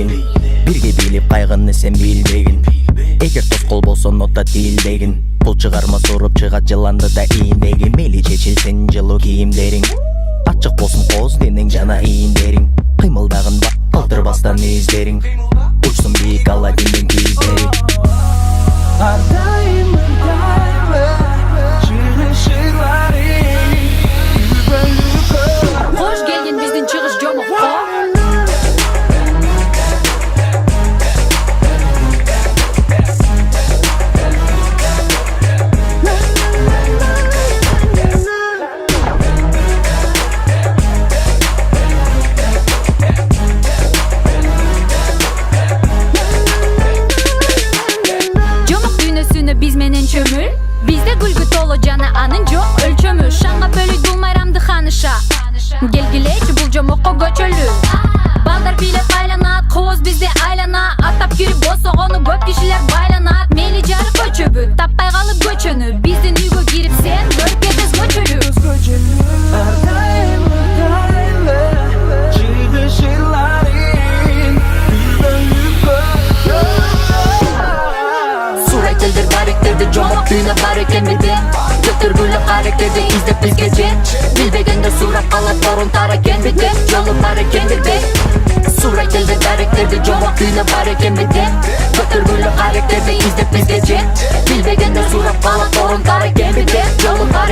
тийбегин. Бирге билип кайгыны сен билбегин. Эгер тоскоол болсо нота тилдегин. Бул чыгарма суруп чыгат жыланды да ийиндеги. Мейли чечилсин жылуу кийимдериң. Ачык болсун кооз денең жана ийиндериң. Кыймылдагын калтырбастан издериң. Учсун бийик Аладдиндин кийиздери. Ар дайым ыңгайлы чыгышыңарың. Кош келген биздин чыгыш жомокко. Биз менен чөмүл, бизде күлгү толо жана анын жок өлчөмү. Шаңга бөлөйт бул майрамды ханыша. Келгилечи бул жомокко көчөлү. Балдар бийлеп айланат, кооз бизде айлана. Аттап кирип босогону көп кишилер байланат. Мейли жарык көчөбү, таппай калып көчөнү. Биздин үйгө кирип сен көрүп кетесиз көчөлү. Ар дайым ыңгайлы чыгышыңарың. Суреттерди баректерди жомок дүйнө бар экен биде. Көтөргүлө каректерди издеп бизге жет. Билбегенде сурап калат орунтар экен биде. Жолу бар экен биде. Суреттерди баректерди жомок дүйнө бар экен биде. Көтөргүлө каректерди издеп бизге жет. Билбегенде сурап калат орунтар экен биде. Жолу бар